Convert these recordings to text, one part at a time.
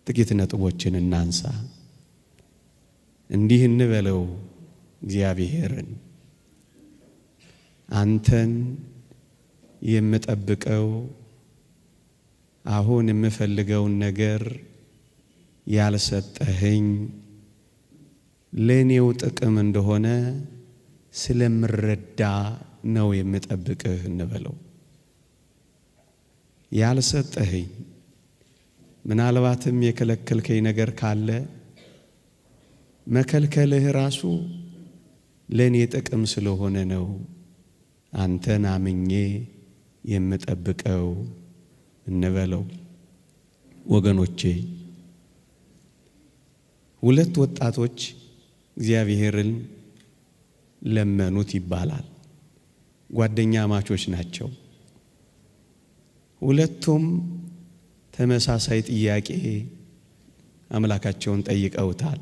ጥቂት ነጥቦችን እናንሳ። እንዲህ እንበለው እግዚአብሔርን፣ አንተን የምጠብቀው አሁን የምፈልገውን ነገር ያልሰጠኸኝ ለኔው ጥቅም እንደሆነ ስለምረዳ ነው የምጠብቅህ እንበለው። ያልሰጠኸኝ ምናልባትም የከለከልከኝ ነገር ካለ መከልከልህ ራሱ ለኔ ጥቅም ስለሆነ ነው አንተን አምኜ የምጠብቀው እንበለው። ወገኖቼ ሁለት ወጣቶች እግዚአብሔርን ለመኑት ይባላል። ጓደኛ ማቾች ናቸው። ሁለቱም ተመሳሳይ ጥያቄ አምላካቸውን ጠይቀውታል።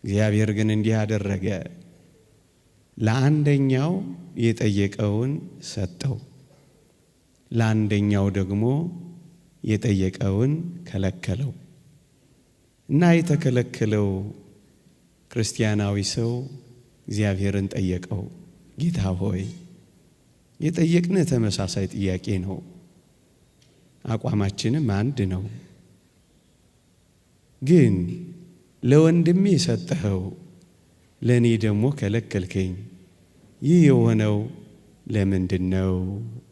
እግዚአብሔር ግን እንዲህ አደረገ። ለአንደኛው የጠየቀውን ሰጠው፣ ለአንደኛው ደግሞ የጠየቀውን ከለከለው እና የተከለከለው ክርስቲያናዊ ሰው እግዚአብሔርን ጠየቀው። ጌታ ሆይ የጠየቅንህ ተመሳሳይ ጥያቄ ነው፣ አቋማችንም አንድ ነው። ግን ለወንድሜ የሰጠኸው ለኔ ደግሞ ከለከልከኝ፣ ይህ የሆነው ለምንድነው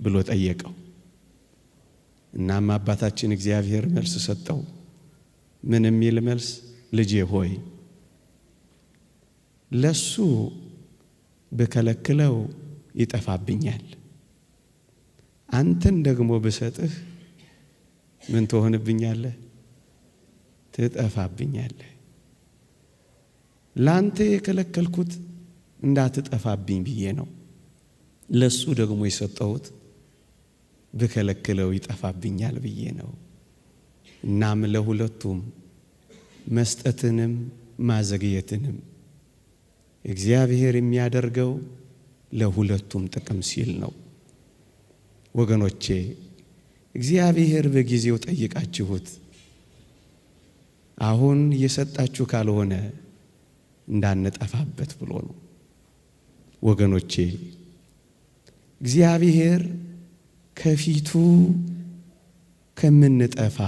ብሎ ጠየቀው። እናም አባታችን እግዚአብሔር መልስ ሰጠው። ምን የሚል መልስ? ልጄ ሆይ ለሱ በከለክለው ይጠፋብኛል፣ አንተን ደግሞ ብሰጥህ ምን ትሆንብኛለህ? ትጠፋብኛለህ። ላንተ የከለከልኩት እንዳትጠፋብኝ ብዬ ነው። ለሱ ደግሞ የሰጠሁት በከለክለው ይጠፋብኛል ብዬ ነው። እናም ለሁለቱም መስጠትንም ማዘግየትንም እግዚአብሔር የሚያደርገው ለሁለቱም ጥቅም ሲል ነው። ወገኖቼ እግዚአብሔር በጊዜው ጠይቃችሁት አሁን እየሰጣችሁ ካልሆነ እንዳንጠፋበት ብሎ ነው። ወገኖቼ እግዚአብሔር ከፊቱ ከምንጠፋ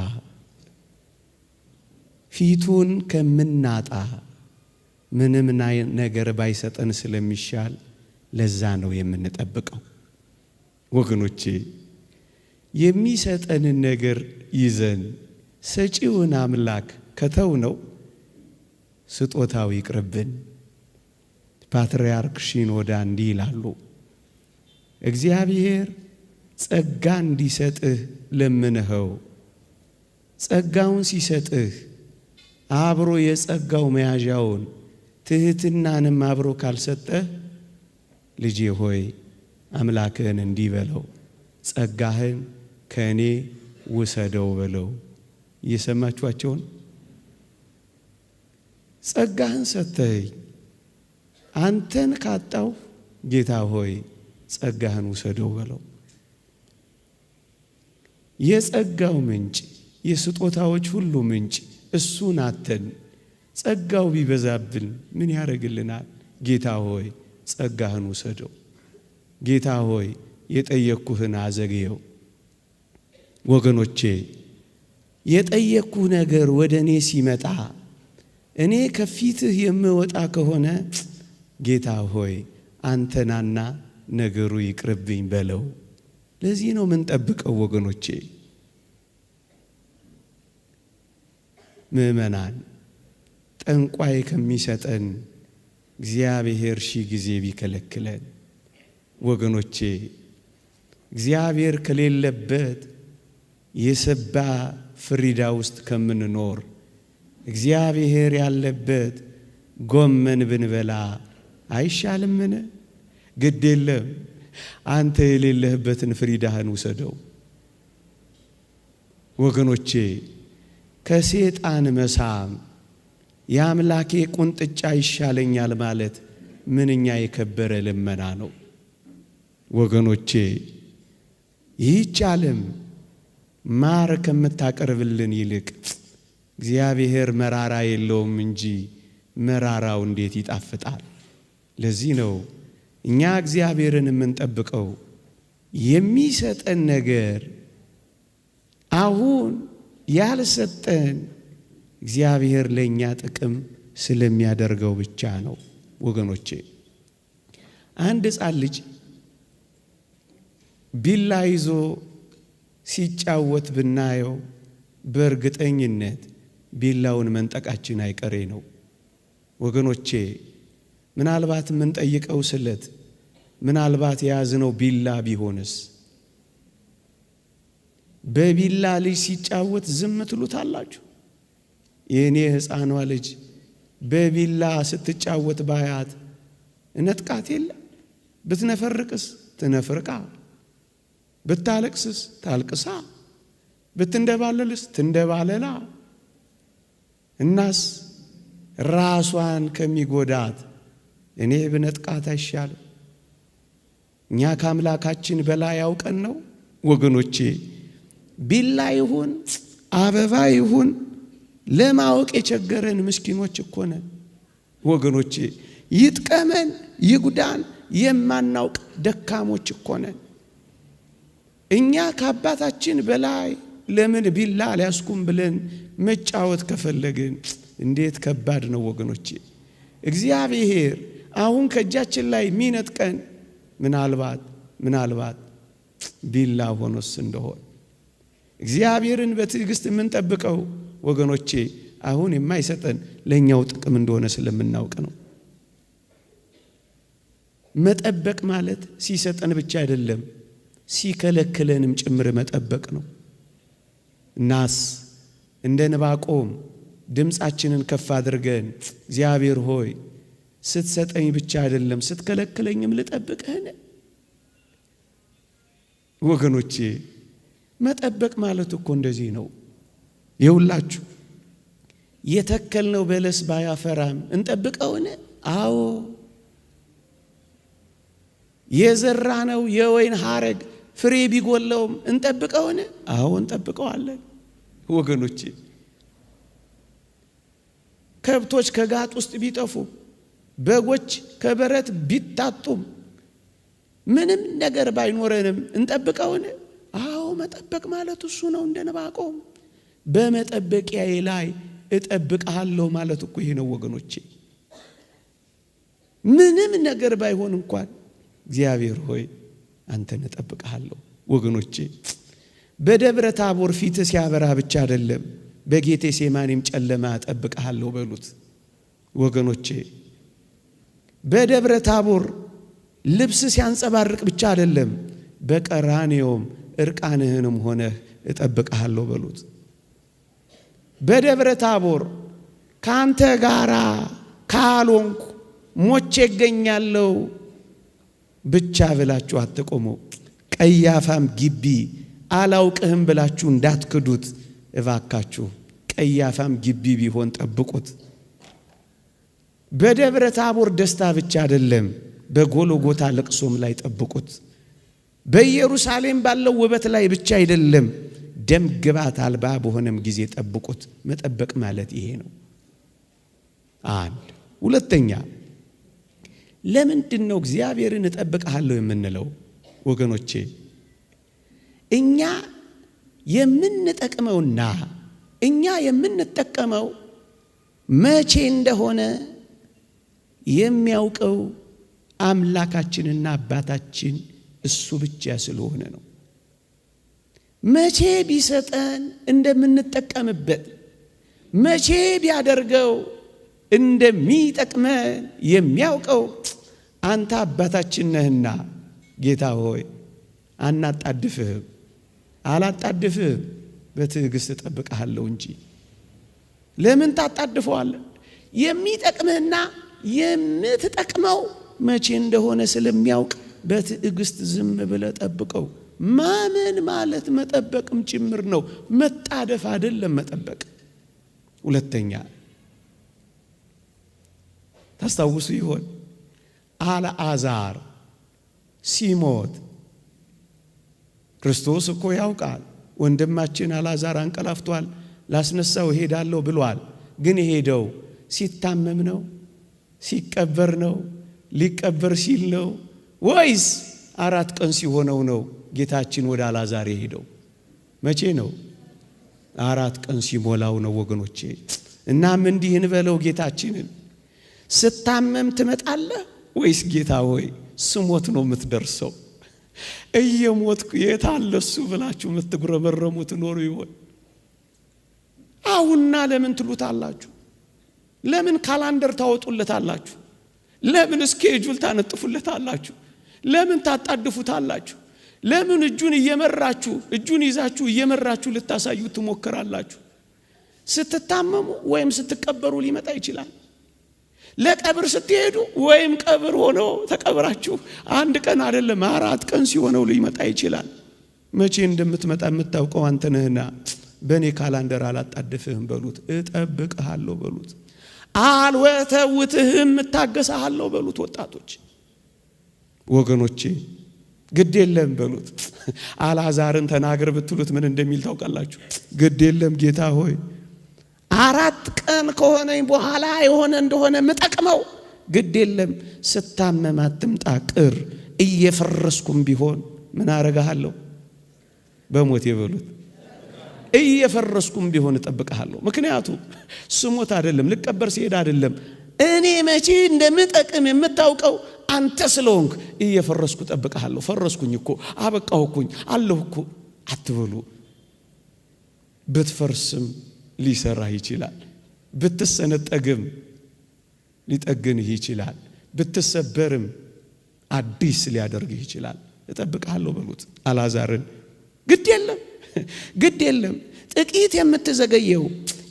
ፊቱን ከምናጣ ምንም ነገር ባይሰጠን ስለሚሻል ለዛ ነው የምንጠብቀው። ወገኖቼ የሚሰጠንን ነገር ይዘን ሰጪውን አምላክ ከተው ነው ስጦታው ይቅርብን። ፓትርያርክ ሽኖዳ እንዲህ ይላሉ፣ እግዚአብሔር ጸጋ እንዲሰጥህ ለምንኸው፣ ጸጋውን ሲሰጥህ አብሮ የጸጋው መያዣውን ትህትናንም አብሮ ካልሰጠህ ልጄ ሆይ አምላክህን እንዲህ በለው፣ ጸጋህን ከእኔ ውሰደው በለው። እየሰማችኋቸውን? ጸጋህን ሰጥተኸኝ አንተን ካጣው ጌታ ሆይ ጸጋህን ውሰደው በለው። የጸጋው ምንጭ የስጦታዎች ሁሉ ምንጭ እሱን አተን ጸጋው ቢበዛብን ምን ያደርግልናል? ጌታ ሆይ ጸጋህን ውሰደው። ጌታ ሆይ የጠየቅኩህን አዘግየው። ወገኖቼ የጠየቅኩህ ነገር ወደ እኔ ሲመጣ እኔ ከፊትህ የምወጣ ከሆነ ጌታ ሆይ አንተናና ነገሩ ይቅርብኝ በለው። ለዚህ ነው ምን ጠብቀው ወገኖቼ። ምእመናን ጠንቋይ ከሚሰጠን እግዚአብሔር ሺህ ጊዜ ቢከለክለን፣ ወገኖቼ እግዚአብሔር ከሌለበት የሰባ ፍሪዳ ውስጥ ከምንኖር እግዚአብሔር ያለበት ጎመን ብንበላ አይሻልምን? ግድ የለም አንተ የሌለህበትን ፍሪዳህን ውሰደው። ወገኖቼ ከሰይጣን መሳም የአምላኬ ቁንጥጫ ይሻለኛል ማለት ምንኛ የከበረ ልመና ነው። ወገኖቼ ይህች ዓለም ማር ከምታቀርብልን ይልቅ እግዚአብሔር መራራ የለውም እንጂ መራራው እንዴት ይጣፍጣል። ለዚህ ነው እኛ እግዚአብሔርን የምንጠብቀው የሚሰጠን ነገር አሁን ያልሰጠን እግዚአብሔር ለኛ ጥቅም ስለሚያደርገው ብቻ ነው። ወገኖቼ አንድ ሕፃን ልጅ ቢላ ይዞ ሲጫወት ብናየው በእርግጠኝነት ቢላውን መንጠቃችን አይቀሬ ነው። ወገኖቼ ምናልባት የምንጠይቀው ስለት ምናልባት የያዝነው ቢላ ቢሆንስ? በቢላ ልጅ ሲጫወት ዝም ትሉታላችሁ? የኔ ሕፃኗ ልጅ በቢላ ስትጫወት ባያት እነጥቃት የለ? ብትነፈርቅስ ትነፍርቃ፣ ብታለቅስስ ታልቅሳ፣ ብትንደባለልስ ትንደባለላ። እናስ ራሷን ከሚጎዳት እኔ ብነጥቃት አይሻልም? እኛ ከአምላካችን በላይ ያውቀን ነው ወገኖቼ። ቢላ ይሁን አበባ ይሁን ለማወቅ የቸገረን ምስኪኖች እኮ ነን ወገኖቼ። ይጥቀመን ይጉዳን የማናውቅ ደካሞች እኮ ነን። እኛ ከአባታችን በላይ ለምን ቢላ ሊያስኩም ብለን መጫወት ከፈለግን እንዴት ከባድ ነው ወገኖቼ። እግዚአብሔር አሁን ከእጃችን ላይ ሚነጥቀን ምናልባት ቢላ ሆኖስ እንደሆነ እግዚአብሔርን በትዕግስት የምንጠብቀው ወገኖቼ አሁን የማይሰጠን ለኛው ጥቅም እንደሆነ ስለምናውቅ ነው። መጠበቅ ማለት ሲሰጠን ብቻ አይደለም ሲከለክለንም ጭምር መጠበቅ ነው። እናስ እንደ ዕንባቆም ድምፃችንን ከፍ አድርገን እግዚአብሔር ሆይ ስትሰጠኝ ብቻ አይደለም ስትከለክለኝም ልጠብቅህን። ወገኖቼ መጠበቅ ማለት እኮ እንደዚህ ነው። ይውላችሁ የተከልነው በለስ ባያፈራም እንጠብቀውን? አዎ። የዘራነው የወይን ሐረግ ፍሬ ቢጎለውም እንጠብቀውን? አዎ እንጠብቀዋለን ወገኖቼ። ከብቶች ከጋጥ ውስጥ ቢጠፉ በጎች ከበረት ቢታጡም ምንም ነገር ባይኖረንም እንጠብቀውን? አዎ መጠበቅ ማለት እሱ ነው። እንደ ዕንባቆም በመጠበቂያዬ ላይ እጠብቅሃለሁ ማለት እኮ ይሄ ነው ወገኖቼ። ምንም ነገር ባይሆን እንኳን እግዚአብሔር ሆይ አንተን እጠብቅሃለሁ። ወገኖቼ በደብረ ታቦር ፊት ሲያበራ ብቻ አይደለም በጌቴሴማኒም ጨለማ እጠብቅሃለሁ በሉት ወገኖቼ። በደብረ ታቦር ልብስ ሲያንጸባርቅ ብቻ አይደለም በቀራንዮም እርቃንህንም ሆነህ እጠብቅሃለሁ በሉት። በደብረ ታቦር ካንተ ጋራ ካልሆንኩ ሞቼ እገኛለሁ ብቻ ብላችሁ አትቆሙ። ቀያፋም ግቢ አላውቅህም ብላችሁ እንዳትክዱት እባካችሁ። ቀያፋም ግቢ ቢሆን ጠብቁት። በደብረ ታቦር ደስታ ብቻ አይደለም በጎልጎታ ለቅሶም ላይ ጠብቁት። በኢየሩሳሌም ባለው ውበት ላይ ብቻ አይደለም ደም ግባት አልባ በሆነም ጊዜ ጠብቁት። መጠበቅ ማለት ይሄ ነው። አንድ ሁለተኛ ለምንድን ነው እግዚአብሔርን እጠብቅሃለሁ የምንለው ወገኖቼ? እኛ የምንጠቅመውና እኛ የምንጠቀመው መቼ እንደሆነ የሚያውቀው አምላካችንና አባታችን እሱ ብቻ ስለሆነ ነው። መቼ ቢሰጠን እንደምንጠቀምበት መቼ ቢያደርገው እንደሚጠቅመን የሚያውቀው አንተ አባታችን ነህና ጌታ ሆይ አናጣድፍህም፣ አላጣድፍህም፣ በትዕግስት እጠብቅሃለሁ እንጂ ለምን ታጣድፈዋለህ? የሚጠቅምህና የምትጠቅመው መቼ እንደሆነ ስለሚያውቅ በትዕግስት ዝም ብለህ ጠብቀው። ማመን ማለት መጠበቅም ጭምር ነው። መጣደፍ አይደለም መጠበቅ። ሁለተኛ ታስታውሱ ይሆን አልዓዛር ሲሞት ክርስቶስ እኮ ያውቃል ወንድማችን አልዓዛር አንቀላፍቷል ላስነሳው ሄዳለሁ ብሏል። ግን ሄደው ሲታመም ነው? ሲቀበር ነው? ሊቀበር ሲል ነው? ወይስ 4 ቀን ሲሆነው ነው ጌታችን ወደ አልዓዛር ሄደው? መቼ ነው? 4 ቀን ሲሞላው ነው ወገኖቼ። እናም እንዲህ እንበለው ጌታችንን፣ ስታመም ትመጣለህ ወይስ ጌታ ሆይ ስሞት ነው የምትደርሰው? እየሞትኩ የታለሱ ብላችሁ የምትጉረመረሙት ኖሩ ይሆን? አሁንና ለምን ትሉታላችሁ? ለምን ካላንደር ታወጡለታላችሁ? ለምን ስኬጁል ታነጥፉለታላችሁ? ለምን ታጣድፉታላችሁ? ለምን እጁን ይዛችሁ እየመራችሁ ልታሳዩት ትሞክራላችሁ? ስትታመሙ ወይም ስትቀበሩ ሊመጣ ይችላል። ለቀብር ስትሄዱ ወይም ቀብር ሆኖ ተቀብራችሁ 1 ቀን አይደለም 4 ቀን ሲሆነው ሊመጣ ይችላል። መቼ እንደምትመጣ የምታውቀው አንተ ነህና በኔ ካላንደር አላጣድፍህም በሉት። እጠብቅሃለሁ በሉት። አልወተውትህም እታገሳለሁ በሉት። ወጣቶች ወገኖቼ ግድ የለም በሉት። አልዓዛርን ተናገር ብትሉት ምን እንደሚል ታውቃላችሁ? ግድ የለም ጌታ ሆይ 4 ቀን ከሆነኝ በኋላ የሆነ እንደሆነ መጠቅመው ግድ የለም ስታመም አትምጣ ቅር እየፈረስኩም ቢሆን ምን አረጋለሁ? በሞት ይበሉት። እየፈረስኩም ቢሆን እጠብቅሃለሁ። ምክንያቱም ስሞት አይደለም ልቀበር ሲሄድ አይደለም እኔ መቼ እንደምጠቅም የምታውቀው አንተ ስለሆንክ እየፈረስኩ እጠብቅሃለሁ። ፈረስኩኝ እኮ አበቃሁኝ አለሁ እኮ አትበሉ። ብትፈርስም ሊሰራ ይችላል። ብትሰነጠግም ሊጠግንህ ይችላል። ብትሰበርም አዲስ ሊያደርግህ ይችላል። እጠብቅሃለሁ በሉት አልዓዛርን። ግድ የለም ጥቂት የምትዘገየው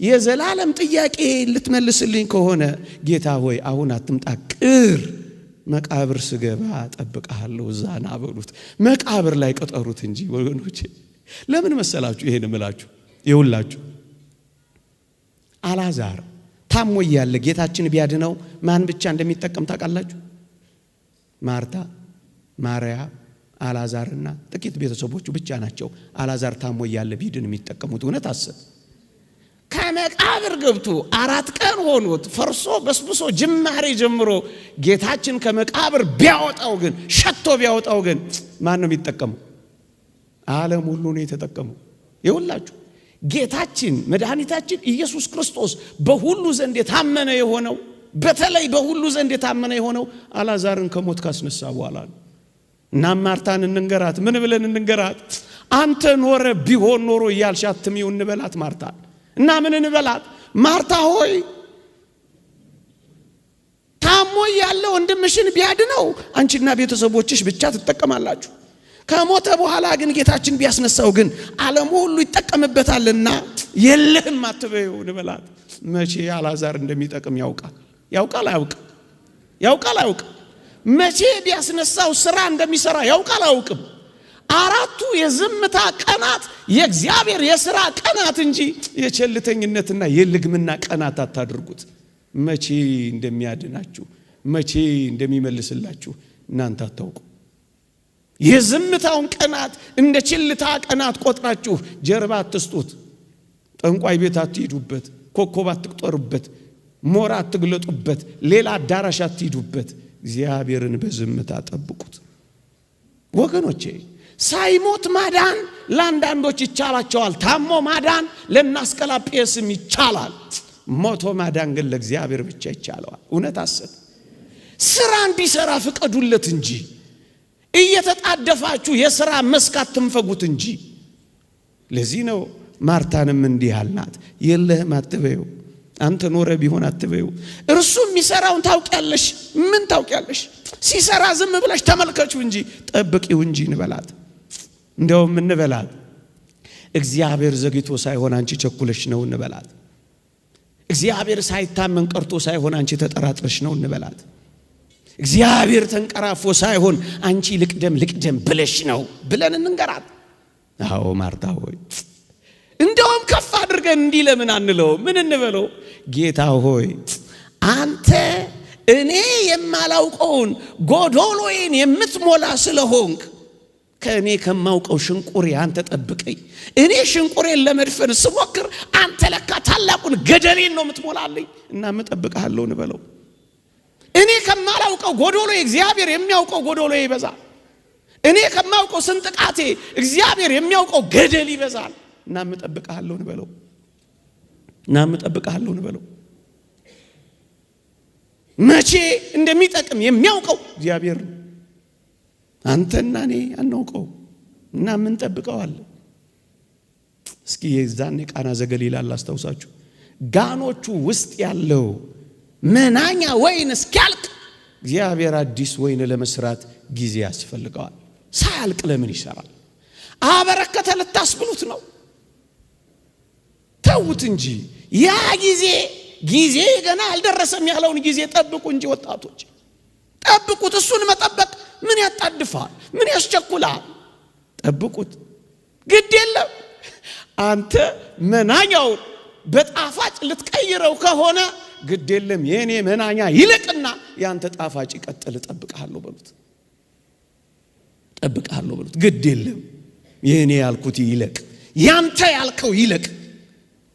የዘላለም ጥያቄ ልትመልስልኝ ከሆነ ጌታ ሆይ አሁን አትምጣ ቅር መቃብር ስገባ እጠብቅሃለሁ ዛና በሉት። መቃብር ላይ ቀጠሩት እንጂ ወገኖቼ። ለምን መሰላችሁ ይሄን እምላችሁ? ይውላችሁ አልዓዛር ታሞ ያለ ጌታችን ቢያድነው ማን ብቻ እንደሚጠቀም ታውቃላችሁ? ማርታ፣ ማርያም፣ አልዓዛርና ጥቂት ቤተሰቦቹ ብቻ ናቸው አልዓዛር ታሞ ያለ ቢድን የሚጠቀሙት። እውነት አሰብ ከመቃብር ገብቶ 4 ቀን ሆኖት ፈርሶ በስብሶ ጅማሬ ጀምሮ ጌታችን ከመቃብር ቢያወጣው ግን ሸቶ ቢያወጣው ግን ማን ነው የሚጠቀመው? ዓለም ሁሉ ነው የተጠቀመው። ይውላችሁ ጌታችን መድኃኒታችን ኢየሱስ ክርስቶስ በሁሉ ዘንድ የታመነ የሆነው በተለይ በሁሉ ዘንድ የታመነ የሆነው አልዓዛርን ከሞት ካስነሳ በኋላ ነው። እና ማርታን እንንገራት። ምን ብለን እንንገራት? አንተ ኖረ ቢሆን ኖሮ እያልሻት ትሚው እንበላት ማርታ። እና ምን እንበላት? ማርታ ሆይ ታሞ ያለ ወንድምሽን ቢያድነው አንቺና ቤተሰቦችሽ ብቻ ትጠቀማላችሁ። ከሞተ በኋላ ግን ጌታችን ቢያስነሳው ግን ዓለም ሁሉ ይጠቀምበታልና የለህም አትበዩ እንበላት። መቼ አልዓዛር እንደሚጠቅም ያውቃል አያውቅም? መቼ ቢያስነሳው ስራ እንደሚሰራ ያውቃል አያውቅም? 4ቱ የዝምታ ቀናት የእግዚአብሔር የሥራ ቀናት እንጂ የቸልተኝነትና የልግምና ቀናት አታድርጉት። መቼ እንደሚያድናችሁ መቼ እንደሚመልስላችሁ እናንተ አታውቁ። የዝምታውን ቀናት እንደ ችልታ ቀናት ቆጥራችሁ ጀርባ አትስጡት። ጠንቋይ ቤት አትሄዱበት፣ ኮከብ አትቆጥሩበት፣ ሞራ አትግለጡበት፣ ሌላ አዳራሽ አትሄዱበት። እግዚአብሔርን በዝምታ ጠብቁት ወገኖቼ። ሳይሞት ማዳን ለአንዳንዶች ይቻላቸዋል። ታሞ ማዳን ለናስቀላጴስም ይቻላል። ሞቶ ማዳን ግን ለእግዚአብሔር ብቻ ይቻላል። እውነት አሰብ ስራ እንዲሰራ ፍቀዱለት እንጂ እየተጣደፋችሁ የሥራ መስካት ትንፈጉት እንጂ። ለዚህ ነው ማርታንም እንዲህ አልናት፣ የለህም አትበዩ። አንተ ኖረ ቢሆን አትበዩ። እርሱ የሚሰራውን ታውቂያለሽ። ምን ታውቂያለሽ? ሲሰራ ዝም ብለሽ ተመልከቹ እንጂ ጠብቂው እንጂ እንበላት። እንደውም እንበላት እግዚአብሔር ዘግይቶ ሳይሆን አንቺ ቸኩለሽ ነው እንበላት። እግዚአብሔር ሳይታመን ቀርቶ ሳይሆን አንቺ ተጠራጥረሽ ነው እንበላት። እግዚአብሔር ተንቀራፎ ሳይሆን አንቺ ልቅደም ብለሽ ነው ብለን እንንገራት። አዎ ማርታ ሆይ እንደውም ከፍ አድርገን እንዲህ ለምን አንለው? ምን እንበለው? ጌታ ሆይ አንተ እኔ የማላውቀውን ጎዶሎዬን የምትሞላ ስለሆንክ ከእኔ ከማውቀው ሽንቁሬ አንተ ጠብቀኝ። እኔ ሽንቁሬን ለመድፈን ስሞክር አንተ ለካ ታላቁን ገደሌን ነው የምትሞላልኝ እና እጠብቅሃለሁ እንበለው። እኔ ከማላውቀው ጎዶሎ እግዚአብሔር የሚያውቀው ጎዶሎ ይበዛል። እኔ ከማውቀው ስንጥቃቴ እግዚአብሔር የሚያውቀው ገደል ይበዛል እና እጠብቅሃለሁ እንበለው። እና እጠብቅሃለሁ እንበለው። መቼ እንደሚጠቅም የሚያውቀው እግዚአብሔር ነው። አንተና እኔ አናውቀው እና ምን ጠብቀዋለን? እስኪ የዛኔ ቃና ዘገሊላ አስታውሳችሁ። ጋኖቹ ውስጥ ያለው መናኛ ወይን እስኪያልቅ እግዚአብሔር አዲስ ወይን ለመስራት ጊዜ ያስፈልገዋል። ሳያልቅ ለምን ይሰራል? አበረከተ ልታስብሉት ነው? ተውት እንጂ ያ ጊዜ ገና አልደረሰም ያለውን ጊዜ ጠብቁ እንጂ ወጣቶች ጠብቁት። እሱን መጠበቅ ምን ያጣድፋል? ምን ያስቸኩላል? ጠብቁት። ግድ የለም አንተ መናኛው በጣፋጭ ልትቀይረው ከሆነ ግድ የለም የኔ መናኛ ይለቅና ያንተ ጣፋጭ ይቀጥል። ጠብቅሃለሁ በሉት። ጠብቅሃለሁ በሉት። ግድ የለም የኔ ያልኩት ይለቅ፣ ያንተ ያልከው ይለቅ፣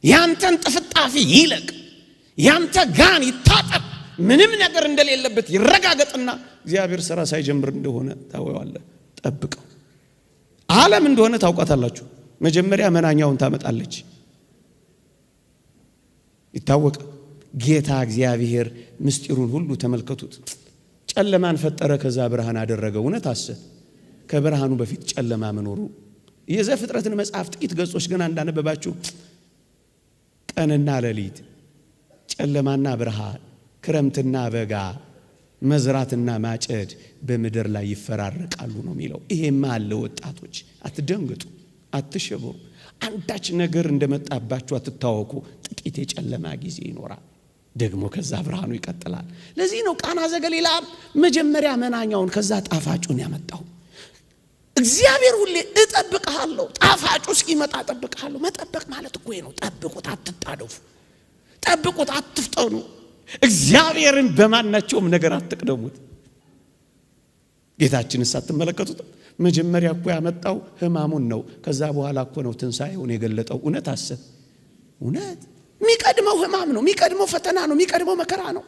ያንተን ጥፍጣፊ ይለቅ፣ ያንተ ጋን ይታጠብ፣ ምንም ነገር እንደሌለበት ይረጋገጥና እግዚአብሔር ሥራ ሳይጀምር እንደሆነ ታወዋለህ። ጠብቀው። ዓለም እንደሆነ ታውቃታላችሁ። መጀመሪያ መናኛውን ታመጣለች። ይታወቅ ጌታ እግዚአብሔር ምስጢሩን ሁሉ ተመልከቱት። ጨለማን ፈጠረ፣ ከዛ ብርሃን አደረገ። እውነት አሰብ ከብርሃኑ በፊት ጨለማ መኖሩ የዘፍጥረትን መጽሐፍ ጥቂት ገጾች ገና እንዳነበባችሁ ቀንና ሌሊት፣ ጨለማና ብርሃን፣ ክረምትና በጋ፣ መዝራትና ማጨድ በምድር ላይ ይፈራረቃሉ ነው የሚለው። ይሄማ አለ። ወጣቶች አትደንግጡ፣ አትሸበሩ። አንዳች ነገር እንደመጣባችሁ አትታወቁ። ጥቂት የጨለማ ጊዜ ይኖራል፣ ደግሞ ከዛ ብርሃኑ ይቀጥላል። ለዚህ ነው ቃና ዘገሊላ መጀመሪያ መናኛውን ከዛ ጣፋጩን ያመጣው። እግዚአብሔር ሁሌ እጠብቅሃለሁ፣ ጣፋጩ እስኪመጣ እጠብቅሃለሁ። መጠበቅ ማለት እኮ ነው። ጠብቁት፣ አትጣደፉ። ጠብቁት፣ አትፍጠኑ። እግዚአብሔርን በማናቸውም ነገር አትቅደሙት። ጌታችንን ሳትመለከቱት መጀመሪያ እኮ ያመጣው ሕማሙን ነው። ከዛ በኋላ እኮ ነው ትንሣኤውን የገለጠው። እውነት አሰብ እውነት የሚቀድመው ሕማም ነው፣ የሚቀድመው ፈተና ነው፣ የሚቀድመው መከራ ነው።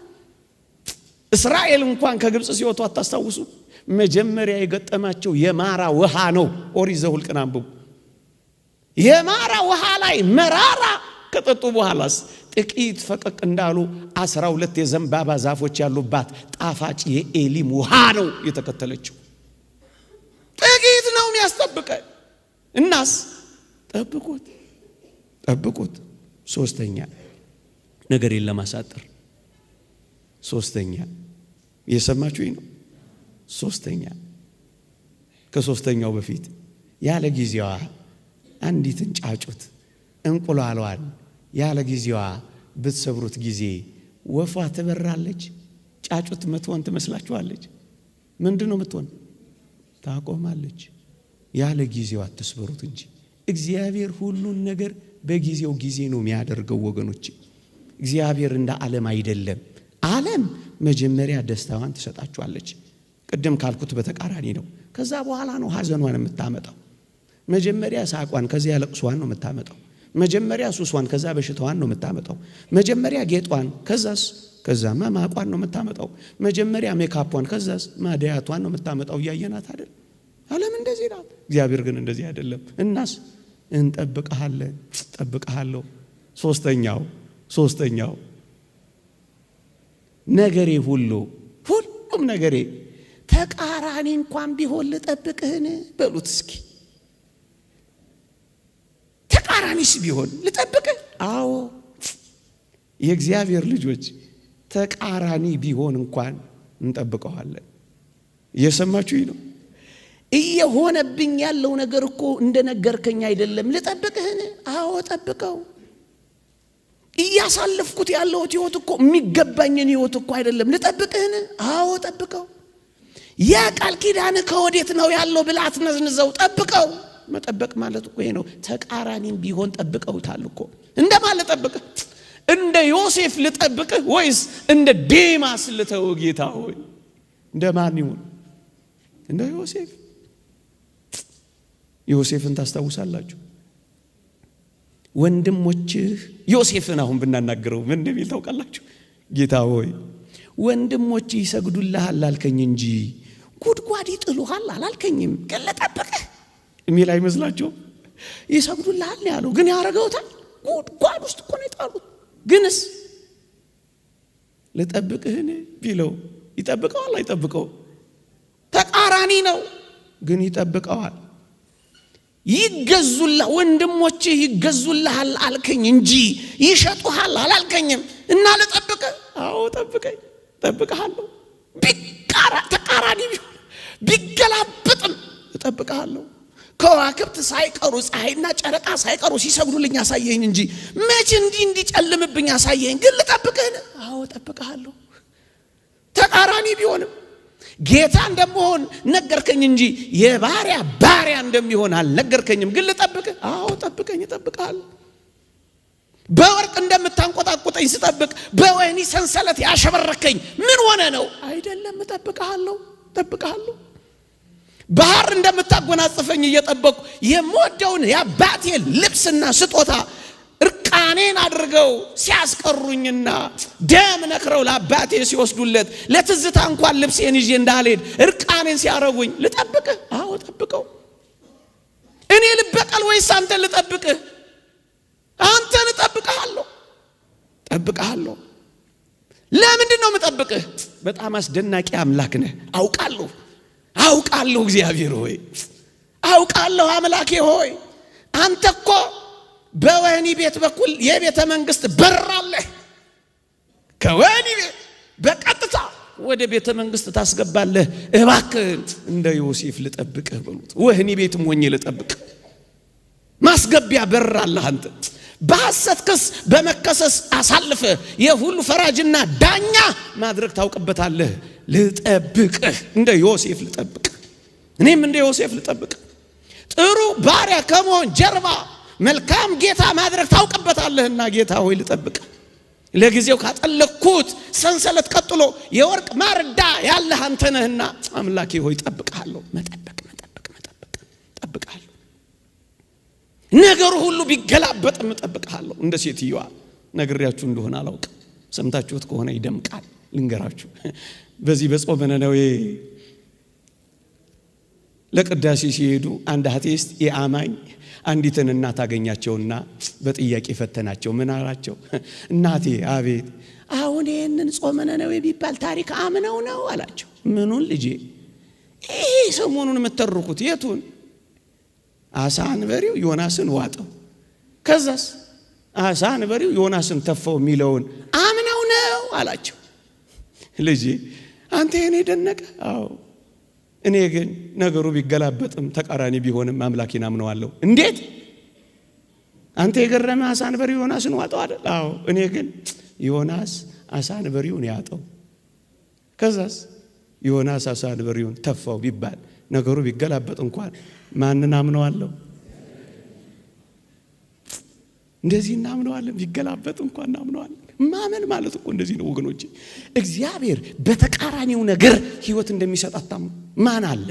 እስራኤል እንኳን ከግብጽ ሲወጡ አታስታውሱ? መጀመሪያ የገጠማቸው የማራ ውሃ ነው። ኦሪት ዘኍልቍን አንብቡ። የማራ ውሃ ላይ መራራ ከጠጡ በኋላስ ጥቂት ፈቀቅ እንዳሉ 12 የዘንባባ ዛፎች ያሉባት ጣፋጭ የኤሊም ውሃ ነው የተከተለችው። ጥቂት ነው የሚያስጠብቀን። እናስ ጠብቁት፣ ጠብቁት። ሶስተኛ ነገርን ለማሳጠር ሶስተኛ የሰማችሁኝ ነው። ሶስተኛ ከሶስተኛው በፊት ያለ ጊዜዋ አንዲትን ጫጩት እንቁላሏን ያለ ጊዜዋ ብትሰብሩት ጊዜ ወፏ ትበራለች። ጫጩት ምትሆን ትመስላችኋለች? ምንድነው ምትሆን? ታቆማለች። ያለ ጊዜዋ አትስበሩት እንጂ እግዚአብሔር ሁሉን ነገር በጊዜው ጊዜ ነው የሚያደርገው። ወገኖች እግዚአብሔር እንደ ዓለም አይደለም። ዓለም መጀመሪያ ደስታዋን ትሰጣችኋለች። ቅድም ካልኩት በተቃራኒ ነው። ከዛ በኋላ ነው ሐዘኗን የምታመጣው። መጀመሪያ ሳቋን ከዚያ ለቅሷን ነው የምታመጣው። መጀመሪያ ሱሷን ከዛ በሽታዋን ነው የምታመጣው። መጀመሪያ ጌጧን ከዛማ ማቋን ነው የምታመጣው። መጀመሪያ ሜካፑን ከዛስ ማዲያቷን ነው የምታመጣው። ያየናት አይደል? ዓለም እንደዚህ ናት። እግዚአብሔር ግን እንደዚህ አይደለም። እናስ እንጠብቅሃለን፣ ጠብቅሃለሁ። ሶስተኛው ነገሬ ሁሉም ነገሬ ተቃራኒ እንኳን ቢሆን ልጠብቅህን በሉት እስኪ። ተቃራኒስ ቢሆን ልጠብቅህ? አዎ የእግዚአብሔር ልጆች ተቃራኒ ቢሆን እንኳን እንጠብቀዋለን። እየሰማችሁኝ ነው? እየሆነብኝ ያለው ነገር እኮ እንደነገርከኝ አይደለም። ልጠብቅህን? አዎ ጠብቀው። እያሳለፍኩት ያለው ህይወት እኮ የሚገባኝን ህይወት እኮ አይደለም። ልጠብቅህን? አዎ ጠብቀው። ያ ቃል ኪዳን ከወዴት ነው ያለው ብለህ አትነዝንዘው። ጠብቀው። መጠበቅ ማለት እኮ ነው። ተቃራኒም ቢሆን ጠብቀውታል እኮ። እንደማን ልጠብቅህ? እንደ ዮሴፍ ልጠብቅህ ወይስ እንደ ዴማስ ልተው? ጌታ ሆይ እንደማን ይሁን? እንደ ዮሴፍ ዮሴፍን ታስታውሳላችሁ? ወንድሞችህ ዮሴፍን አሁን ብናናገረው ምን እንደሚል ታውቃላችሁ? ጌታ ሆይ ወንድሞችህ ይሰግዱልሃል አልከኝ እንጂ ጉድጓድ ይጥሉሃል አላልከኝም፣ ግን ልጠብቅህ የሚል አይመስላችሁም? ይሰግዱልሃል ያለው ግን ያረገውታል። ጉድጓድ ውስጥ እኮ ነው የጣሉት። ግንስ ልጠብቅህን ቢለው ይጠብቀዋል አይጠብቀው? ተቃራኒ ነው፣ ግን ይጠብቀዋል። ይገዙልህ ወንድሞችህ ይገዙልሃል አልከኝ እንጂ ይሸጡሃል አላልከኝም እና ልጠብቅህ። አዎ ጠብቀኝ፣ ጠብቀሃለሁ። ተቃራኒ ቢሆን ቢገላበጥም እጠብቀሃለሁ። ከዋክብት ሳይቀሩ ፀሐይና ጨረቃ ሳይቀሩ ሲሰግዱልኝ አሳየኝ እንጂ መቼ እንዲጨልምብኝ አሳየኝ፣ ግን ልጠብቅህ። አዎ ጠብቀሃለሁ። ተቃራኒ ቢሆንም ጌታ እንደምሆን ነገርከኝ እንጂ ባሪያ እንደሚሆን አልነገርከኝም፣ ግን ልጠብቅህ። አዎ ጠብቀኝ፣ እጠብቅሃለሁ። በወርቅ እንደምታንቆጣቁጠኝ ስጠብቅ በወህኒ ሰንሰለት ያሸበረከኝ ምን ሆነ ነው? አይደለም፣ እጠብቅሃለሁ። ባህር እንደምታጎናጽፈኝ እየጠበቁ የምወደውን የአባቴን ልብስና ስጦታ እርቃኔን አድርገው ሲያስቀሩኝና ደም ነክረው ለአባቴ ሲወስዱለት ለትዝታ እንኳን ልብሴን ይዤ እንዳልሄድ እርቃኔን ሲያረጉኝ ልጠብቅህ። አዎ ጠብቀው። እኔ ልበቀል ወይስ አንተ ልጠብቅህ? አንተን እጠብቅሃለሁ። ለምንድን ነው የምጠብቅህ? በጣም አስደናቂ አምላክ ነህ። አውቃለሁ እግዚአብሔር ሆይ፣ አውቃለሁ አምላኬ ሆይ። አንተ እኮ በወህኒ ቤት በኩል የቤተ መንግስት በር አለ። ከወህኒ ቤት በቀጥታ ወደ ቤተ መንግስት ታስገባለህ። እባክህ እንደ ዮሴፍ ልጠብቅህ በሉት። ወህኒ ቤትም ሆኜ ልጠብቅህ። ማስገቢያ በር አለ። አንተ በሐሰት ክስ በመከሰስ አሳልፈ የሁሉ ፈራጅና ዳኛ ማድረግ ታውቅበታለህ። ልጠብቅህ፣ እንደ ዮሴፍ ልጠብቅህ። እኔም እንደ ዮሴፍ ልጠብቅህ። ጥሩ ባሪያ ከመሆን ጀርባ መልካም ጌታ ማድረግ ታውቅበታለህና ጌታ ሆይ ልጠብቅህ። ለጊዜው ካጠለቅኩት ሰንሰለት ቀጥሎ የወርቅ ማርዳ ያለህ አንተ ነህና አምላኬ ሆይ ጠብቅሃለሁ። መጠበቅ ጠብቅሃለሁ። ነገሩ ሁሉ ቢገላበጥም እጠብቅሃለሁ። እንደ ሴትዮዋ ነግሬያችሁ እንደሆነ አላውቅም፣ ሰምታችሁት ከሆነ ይደምቃል። ልንገራችሁ። በዚህ በጾመ ነነዌ ለቅዳሴ ሲሄዱ አንድ አቴስት የአማኝ አንዲትን እናት አገኛቸውና በጥያቄ ፈተናቸው። ምን አላቸው? እናቴ አቤት፣ አሁን ይሄንን ጾመ ነነዌ ቢባል ታሪክ አምነው ነው አላቸው። ምኑን ልጄ? ይሄ ሰሞኑን የምትተርኩት የቱን? አሳ አንበሪው ዮናስን ዋጠው፣ ከዛስ አሳ አንበሪው ዮናስን ተፋው የሚለውን አምነው ነው አላቸው። ልጄ አንተ የኔ ደነቀ? አዎ እኔ ግን ነገሩ ቢገላበጥም ተቃራኒ ቢሆንም አምላኬን አምነዋለሁ። እንዴት? አንተ የገረመ አሳ አንበሪው ዮናስን ዋጠው አይደል? አዎ እኔ ግን ዮናስ አሳ አንበሪውን ያጠው፣ ከዛስ ዮናስ አሳ አንበሪውን ተፋው ቢባል ነገሩ ቢገላበጥ እንኳን ማንን አምነዋለሁ? እንደዚህ እናምነዋለን። ቢገላበጥ እንኳን እናምነዋለን። ማመን ማለት እኮ እንደዚህ ነው ወገኖቼ። እግዚአብሔር በተቃራኒው ነገር ህይወት እንደሚሰጥ አታምኑ? ማን አለ?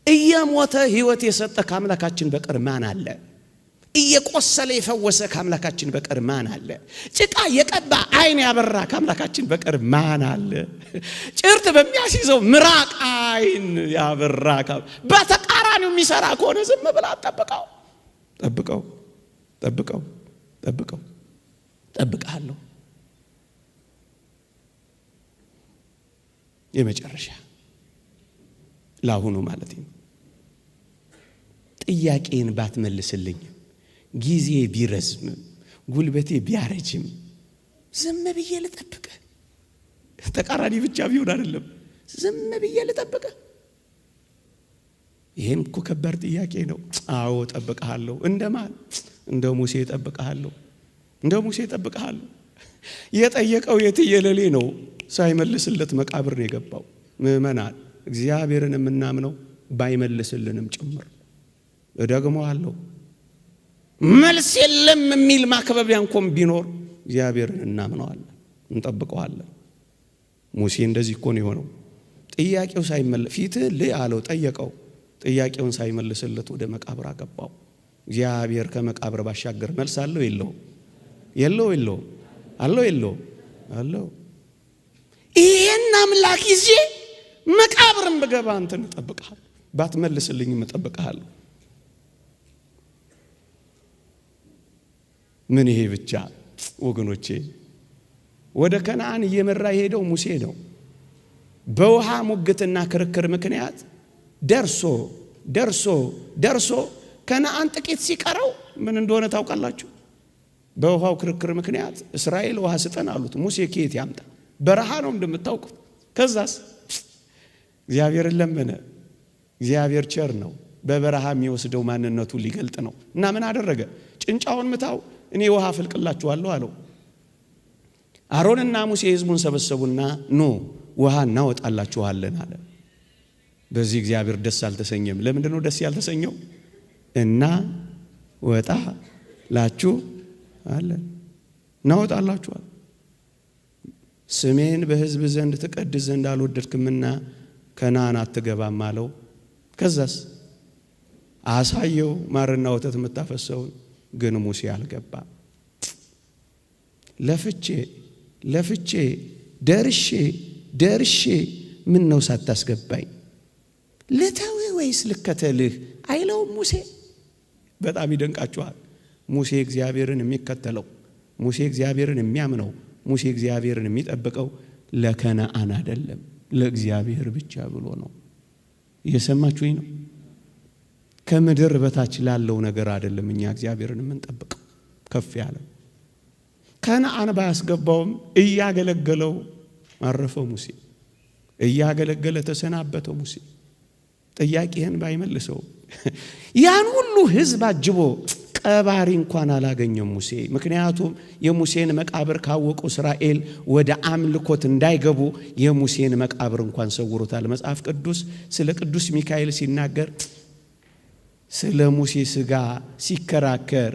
እየሞተ ህይወት የሰጠ ከአምላካችን በቀር ማን አለ? እየቆሰለ የፈወሰ ከአምላካችን በቀር ማን አለ? ጭቃ የቀባ አይን ያበራ ከአምላካችን በቀር ማን አለ? ጭርት በሚያስይዘው ምራቅ አይን ያበራ በተቃራኒው የሚሰራ ከሆነ ዝም ብላ ጠብቀሃለሁ። የመጨረሻ ለአሁኑ ማለት ነው። ጥያቄን ባትመልስልኝ፣ ጊዜ ቢረዝም፣ ጉልበቴ ቢያረጅም ዝም ብዬ ልጠብቅህ። ተቃራኒ ብቻ ቢሆን አይደለም፣ ዝም ብዬ ልጠብቅህ። ይሄም እኮ ከባድ ጥያቄ ነው። አዎ ጠብቀሃለሁ። እንደማን? እንደ ሙሴ ጠብቀሃለሁ። የጠየቀው የትየለሌ ነው። ሳይመልስለት መቃብር ነው የገባው። ምእመናን እግዚአብሔርን የምናምነው ባይመልስልንም ጭምር እደግመዋለሁ። መልስ የለም የሚል ማክበቢያ እንኳን ቢኖር እግዚአብሔርን እናምነዋለን፣ እንጠብቀዋለን። ሙሴ እንደዚህ እኮ ነው የሆነው። ጥያቄው ሳይመለስ ፊትህ ልይ አለው። ጥያቄውን ሳይመልስለት ወደ መቃብር አገባው። እግዚአብሔር ከመቃብር ባሻገር መልስ አለው የለውም? የለውም? አለው። ይሄን አምላክ ይዤ መቃብርን በገባ አንተን እጠብቅሃለሁ፣ ባትመልስልኝም እጠብቅሃለሁ። ምን ይሄ ብቻ ወገኖቼ! ወደ ከነዓን እየመራ የሄደው ሙሴ ነው። በውሃ ሙግትና ክርክር ምክንያት ደርሶ ከነዓን ጥቂት ሲቀረው ምን እንደሆነ ታውቃላችሁ? በውሃው ክርክር ምክንያት እስራኤል ውሃ ስጠን አሉት። ሙሴ ከየት ያምጣ? በረሃ ነው እንደምታውቁት። ከዛስ እግዚአብሔርን ለመነ። እግዚአብሔር ቸር ነው። በበረሃ የሚወስደው ማንነቱን ሊገልጥ ነው። እና ምን አደረገ? ጭንጫውን ምታው፣ እኔ ውሃ አፈልቅላችኋለሁ አለው። አሮንና ሙሴ ሕዝቡን ሰበሰቡና ኑ ውሃ እናወጣላችኋለን አለ። በዚህ እግዚአብሔር ደስ አልተሰኘም። ለምንድን ነው ደስ ያልተሰኘው? እና ወጣላችሁ አለ። እናወጣላችኋል። ስሜን በሕዝብ ዘንድ ትቀድስ ዘንድ አልወደድክምና ከነዓን አትገባም አለው። ከዛስ አሳየው ማርና ወተት የምታፈሰውን። ግን ሙሴ አልገባም። ለፍቼ ደርሼ ምን ነው ሳታስገባኝ? ልተውህ ወይስ ልከተልህ አይለውም ሙሴ። በጣም ይደንቃችኋል። ሙሴ እግዚአብሔርን የሚከተለው፣ ሙሴ እግዚአብሔርን የሚያምነው፣ ሙሴ እግዚአብሔርን የሚጠብቀው ለከነዓን አይደለም፣ ለእግዚአብሔር ብቻ ብሎ ነው። እየሰማችሁኝ ነው? ከምድር በታች ላለው ነገር አይደለም እኛ እግዚአብሔርን የምንጠብቀው። ከፍ ያለ ከነዓን ባያስገባውም እያገለገለው አረፈው ሙሴ። እያገለገለ ተሰናበተው ሙሴ። ጥያቄህን ባይመልሰው ያን ሁሉ ሕዝብ አጅቦ ቀባሪ እንኳን አላገኘም ሙሴ። ምክንያቱም የሙሴን መቃብር ካወቁ እስራኤል ወደ አምልኮት እንዳይገቡ የሙሴን መቃብር እንኳን ሰውሮታል። መጽሐፍ ቅዱስ ስለ ቅዱስ ሚካኤል ሲናገር ስለ ሙሴ ሥጋ ሲከራከር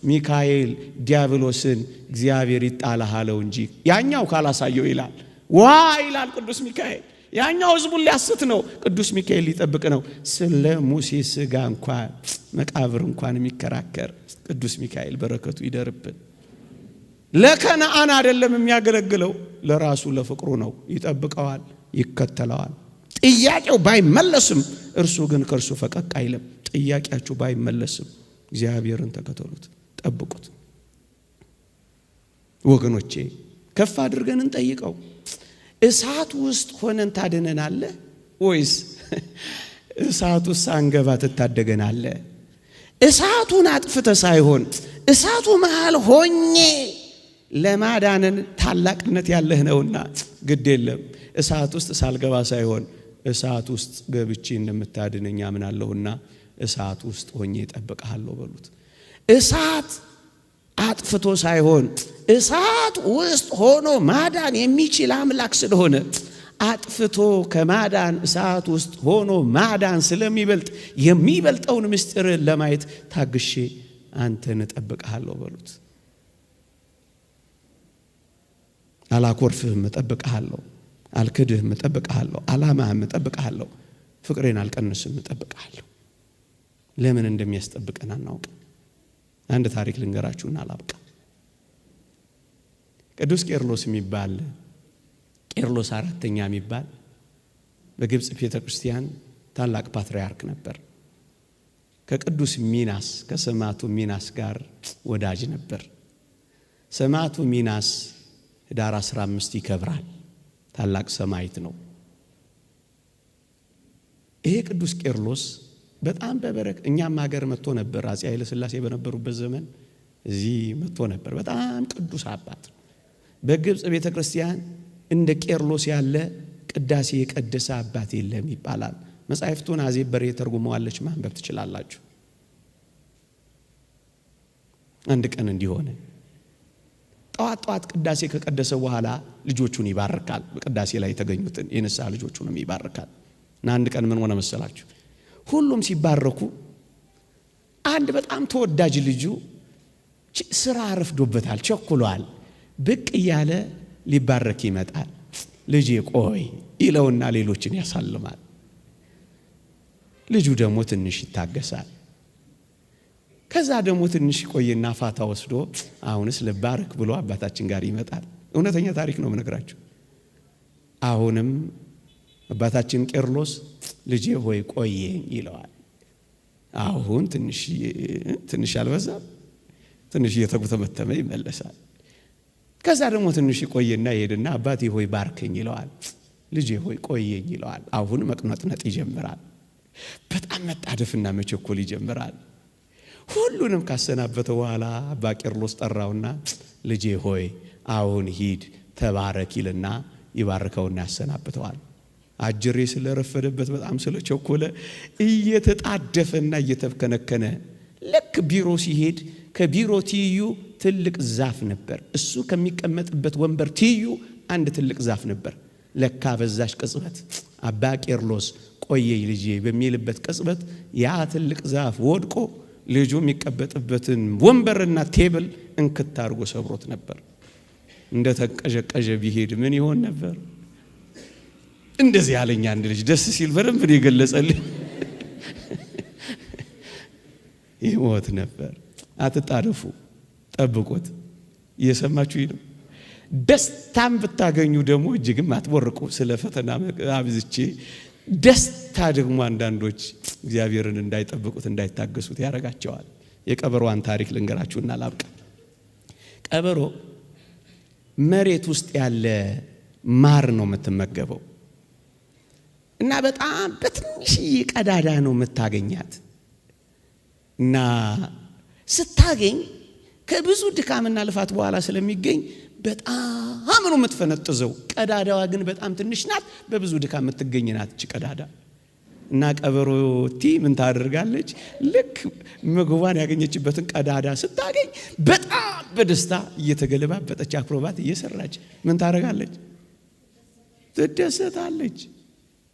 ሚካኤል ዲያብሎስን እግዚአብሔር ይጣላሃለው እንጂ ያኛው ካላሳየው ይላል። ይላል ቅዱስ ሚካኤል። ያኛው ሕዝቡን ሊያስት ነው፣ ቅዱስ ሚካኤል ሊጠብቅ ነው። ስለ ሙሴ ሥጋ እንኳን መቃብር እንኳን የሚከራከር ቅዱስ ሚካኤል በረከቱ ይደርብን። ለከነዓን አይደለም የሚያገለግለው፣ ለራሱ ለፍቅሩ ነው። ይጠብቀዋል፣ ይከተለዋል። ጥያቄው ባይመለስም እርሱ ግን ከእርሱ ፈቀቅ አይልም። ጥያቄያችሁ ባይመለስም እግዚአብሔርን ተከተሉት፣ ጠብቁት። ወገኖቼ ከፍ አድርገን እንጠይቀው። እሳት ውስጥ ሆነን ታድነናለህ ወይስ እሳት ውስጥ ሳንገባ ትታደገናለህ? እሳቱን አጥፍተ ሳይሆን እሳቱ መሃል ሆኜ ለማዳንን ታላቅነት ያለህ ነውና ግድ የለም እሳት ውስጥ ሳልገባ ሳይሆን እሳት ውስጥ ገብቼ እንደምታድነኝ አምናለሁና እሳት ውስጥ ሆኜ እጠብቅሃለሁ በሉት። እሳት አጥፍቶ ሳይሆን እሳት ውስጥ ሆኖ ማዳን የሚችል አምላክ ስለሆነ አጥፍቶ ከማዳን እሳት ውስጥ ሆኖ ማዳን ስለሚበልጥ የሚበልጠውን ምስጢር ለማየት ታግሼ አንተን እጠብቅሃለሁ በሉት። አላኮርፍህም፣ እጠብቅሃለሁ። አልክድህም፣ እጠብቅሃለሁ። አላማህም፣ እጠብቅሃለሁ። ፍቅሬን አልቀንስም፣ እጠብቅሃለሁ። ለምን እንደሚያስጠብቀን አናውቅም። አንድ ታሪክ ልንገራችሁና አላብቃ። ቅዱስ ቄርሎስ የሚባል ቄርሎስ አራተኛ የሚባል በግብጽ ቤተክርስቲያን ታላቅ ፓትርያርክ ነበር። ከቅዱስ ሚናስ ከሰማዕቱ ሚናስ ጋር ወዳጅ ነበር። ሰማዕቱ ሚናስ ኅዳር 15 ይከብራል። ታላቅ ሰማዕት ነው። ይሄ ቅዱስ ቄርሎስ በጣም በበረክ እኛም ሀገር መጥቶ ነበር። አፄ ኃይለ ሥላሴ በነበሩበት ዘመን እዚህ መጥቶ ነበር። በጣም ቅዱስ አባት። በግብጽ ቤተክርስቲያን እንደ ቄርሎስ ያለ ቅዳሴ የቀደሰ አባት የለም ይባላል። መጻሕፍቱን አዜብ በሬ ተርጉመዋለች፣ ማንበብ ትችላላችሁ። አንድ ቀን እንዲሆነ ጧት ቅዳሴ ከቀደሰ በኋላ ልጆቹን ይባርካል። በቅዳሴ ላይ የተገኙትን የንስሐ ልጆቹንም ይባርካል። እና አንድ ቀን ምን ሆነ መሰላችሁ? ሁሉም ሲባረኩ አንድ በጣም ተወዳጅ ልጁ ስራ አረፍዶበታል፣ ቸኩሏል። ብቅ እያለ ሊባረክ ይመጣል። ልጄ ቆይ ይለውና ሌሎችን ያሳልማል። ልጁ ደግሞ ትንሽ ይታገሳል። ከዛ ደግሞ ትንሽ ቆይና ፋታ ወስዶ አሁንስ ልባርክ ብሎ አባታችን ጋር ይመጣል። እውነተኛ ታሪክ ነው የምነግራችሁ። አሁንም አባታችን ቄርሎስ ልጄ ሆይ ቆየኝ ይለዋል። አሁን ትንሽ አልበዛም? ትንሽ እየተጉተመተመ ይመለሳል። ከዛ ደግሞ ትንሽ ቆይና ይሄድና አባቴ ሆይ ባርከኝ ይለዋል። ልጄ ሆይ ቆየኝ ይለዋል። አሁን መቅነጥነጥ ይጀምራል። በጣም መጣደፍና መቸኮል ይጀምራል። ሁሉንም ካሰናበተ በኋላ አባ ቄርሎስ ጠራውና ልጄ ሆይ አሁን ሂድ ተባረክ ይልና ይባርከውና ያሰናብተዋል። አጅሬ ስለረፈደበት በጣም ስለቸኮለ እየተጣደፈና እየተከነከነ ልክ ቢሮ ሲሄድ ከቢሮ ትይዩ ትልቅ ዛፍ ነበር። እሱ ከሚቀመጥበት ወንበር ትይዩ አንድ ትልቅ ዛፍ ነበር። ለካ በዛሽ ቅጽበት አባ ቄርሎስ ቆየኝ ልጄ በሚልበት ቅጽበት ያ ትልቅ ዛፍ ወድቆ ልጁ የሚቀመጥበትን ወንበርና ቴብል እንክት አድርጎ ሰብሮት ነበር። እንደ ተንቀዠቀዠ ቢሄድ ምን ይሆን ነበር? እንደዚህ ያለኝ አንድ ልጅ ደስ ሲል በደንብ ነው የገለጸልኝ። ይሞት ነበር። አትጣደፉ፣ ጠብቁት። እየሰማችሁ ነው። ደስታም ብታገኙ ደግሞ እጅግም አትቦርቁ። ስለ ፈተና አብዝቼ ደስታ ደግሞ አንዳንዶች እግዚአብሔርን እንዳይጠብቁት እንዳይታገሱት ያረጋቸዋል። የቀበሮዋን ታሪክ ልንገራችሁና ላብቃ። ቀበሮ መሬት ውስጥ ያለ ማር ነው የምትመገበው እና በጣም በትንሽዬ ቀዳዳ ነው የምታገኛት እና ስታገኝ ከብዙ ድካምና ልፋት በኋላ ስለሚገኝ በጣም ነው የምትፈነጥዘው። ቀዳዳዋ ግን በጣም ትንሽ ናት፣ በብዙ ድካም የምትገኝ ናት እቺ ቀዳዳ። እና ቀበሮቲ ምን ታደርጋለች? ልክ ምግቧን ያገኘችበትን ቀዳዳ ስታገኝ በጣም በደስታ እየተገለባበጠች አክሮባት እየሰራች ምን ታደርጋለች? ትደሰታለች።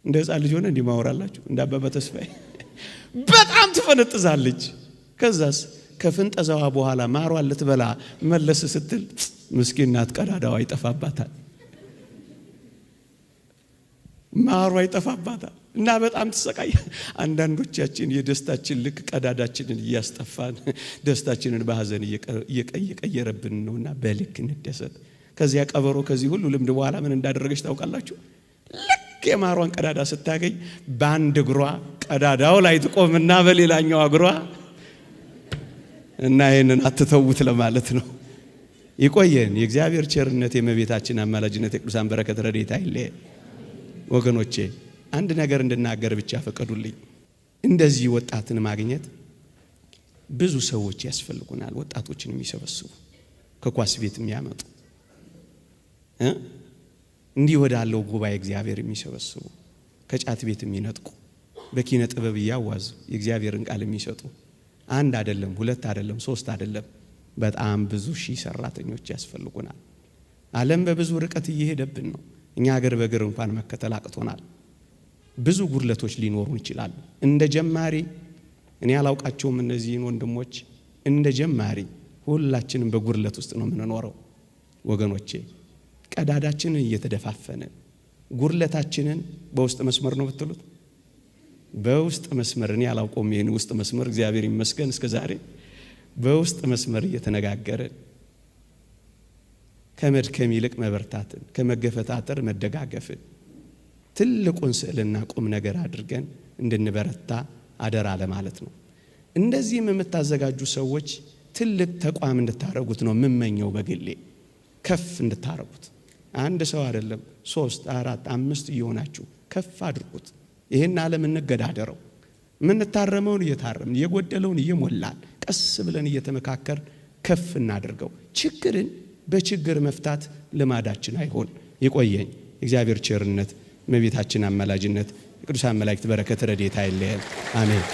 እንደ ሕፃን ልጅ ሆነ እንዲማወራላችሁ እንደ አባባ ተስፋዬ በጣም ትፈነጥዛለች። ከዛስ ከፍንጠዛዋ በኋላ ማሯን ልትበላ መለስ ስትል ምስኪን ናት፣ ቀዳዳዋ ይጠፋባታል፣ ማሯ ይጠፋባታል እና በጣም ትሰቃይ። አንዳንዶቻችን የደስታችን ልክ ቀዳዳችንን እያስጠፋን ደስታችንን በሐዘን እየቀየረብን ነውና በልክ እንደሰት። ከዚያ ቀበሮ ከዚህ ሁሉ ልምድ በኋላ ምን እንዳደረገች ታውቃላችሁ? ልክ የማሯን ቀዳዳ ስታገኝ በአንድ እግሯ ቀዳዳው ላይ ትቆምና በሌላኛው እግሯ እና ይሄንን አትተውት ለማለት ነው። ይቆየን። የእግዚአብሔር ቸርነት፣ የእመቤታችን አማላጅነት፣ የቅዱሳን በረከት ረድኤት አይለየን። ወገኖቼ አንድ ነገር እንድናገር ብቻ ፈቀዱልኝ። እንደዚህ ወጣትን ማግኘት ብዙ ሰዎች ያስፈልጉናል። ወጣቶችን የሚሰበስቡ ከኳስ ቤት የሚያመጡ እንዲህ ወዳለው ጉባኤ እግዚአብሔር የሚሰበስቡ ከጫት ቤት የሚነጥቁ በኪነ ጥበብ ያዋዙ የእግዚአብሔርን ቃል የሚሰጡ አንድ አይደለም፣ ሁለት አይደለም፣ ሶስት አይደለም፣ በጣም ብዙ ሺህ ሰራተኞች ያስፈልጉናል። ዓለም በብዙ ርቀት እየሄደብን ነው። እኛ ሀገር በእግር እንኳን መከተል አቅቶናል። ብዙ ጉድለቶች ሊኖሩ ይችላሉ። እንደ ጀማሪ እኔ አላውቃቸውም እነዚህን ወንድሞች። እንደ ጀማሪ ሁላችንም በጉድለት ውስጥ ነው የምንኖረው ወገኖቼ። ቀዳዳችንን እየተደፋፈነ ጉድለታችንን በውስጥ መስመር ነው ብትሉት በውስጥ መስመር እኔ አላውቀውም ይሄን ውስጥ መስመር እግዚአብሔር ይመስገን እስከዛሬ በውስጥ መስመር እየተነጋገረን ከመድከም ይልቅ መበርታትን ከመገፈታተር መደጋገፍን ትልቁን ስዕልና ቁም ነገር አድርገን እንድንበረታ አደራ ለማለት ነው። እንደዚህም የምታዘጋጁ ሰዎች ትልቅ ተቋም እንድታረጉት ነው የምመኘው። በግሌ ከፍ እንድታረጉት አንድ ሰው አይደለም 3 4 5 እየሆናችሁ ከፍ አድርጉት። ይሄን ዓለም እንገዳደረው። ምን ታረመውን እየታረምን የጎደለውን እየሞላን ቀስ ብለን እየተመካከር ከፍ እናድርገው። ችግርን በችግር መፍታት ልማዳችን አይሆን። ይቆየኝ። እግዚአብሔር ቸርነት፣ እመቤታችን አማላጅነት፣ የቅዱሳን መላእክት በረከት ረድኤት አይለየን። አሜን።